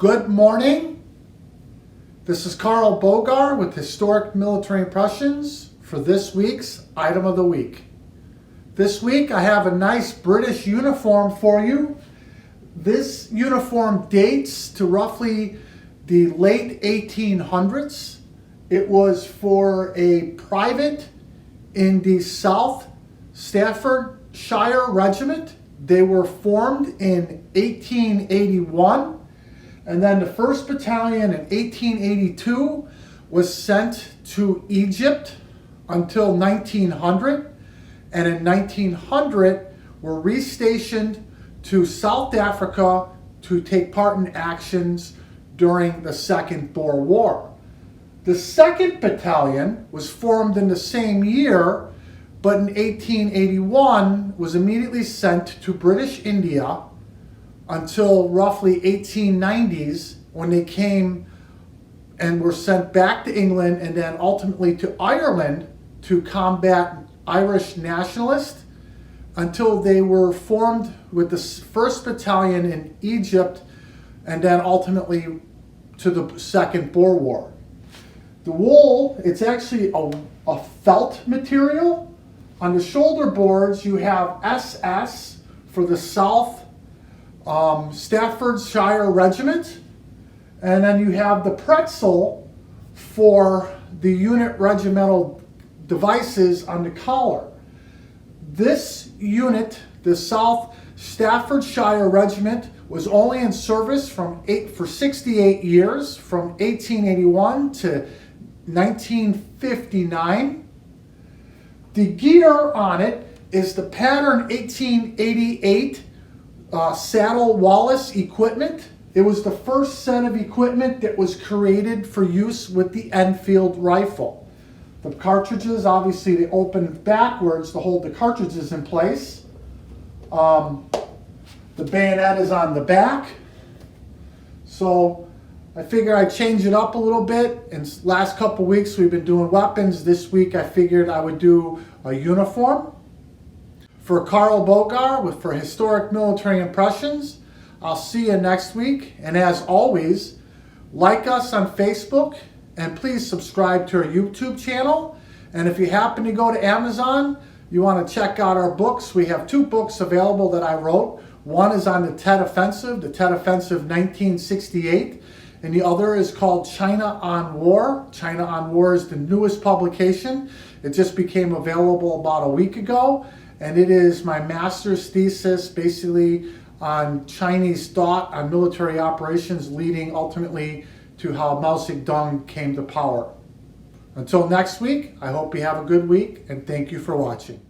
Good morning. This is Carl Bogar with Historic Military Impressions for this week's Item of the Week. This week I have a nice British uniform for you. This uniform dates to roughly the late 1800s. It was for a private in the South Staffordshire Regiment. They were formed in 1881. And then the 1st Battalion in 1882 was sent to Egypt until 1900. And in 1900 were restationed to South Africa to take part in actions during the Second Boar War. The 2nd Battalion was formed in the same year, but in 1881 was immediately sent to British India until roughly 1890s, when they came and were sent back to England and then ultimately to Ireland to combat Irish nationalists, until they were formed with the 1st Battalion in Egypt and then ultimately to the Second Boer War. The wool, it's actually a felt material. On the shoulder boards you have SS for the South Staffordshire Regiment, and then you have the pretzel for the unit regimental devices on the collar. This unit, the South Staffordshire Regiment, was only in service for 68 years, from 1881 to 1959. The gear on it is the pattern 1888 saddle Wallace equipment. It was the first set of equipment that was created for use with the Enfield rifle. The cartridges, obviously, they open backwards to hold the cartridges in place. The bayonet is on the back. So I figure I'd change it up a little bit. In the last couple weeks we've been doing weapons. This week I figured I would do a uniform. For Carl Bogar for Historic Military Impressions, I'll see you next week. And as always, like us on Facebook and please subscribe to our YouTube channel. And if you happen to go to Amazon, you want to check out our books. We have 2 books available that I wrote. One is on the Tet Offensive, the Tet Offensive 1968. And the other is called China on War. China on War is the newest publication. It just became available about a week ago. And it is my master's thesis basically on Chinese thought on military operations, leading ultimately to how Mao Zedong came to power. Until next week, I hope you have a good week, and thank you for watching.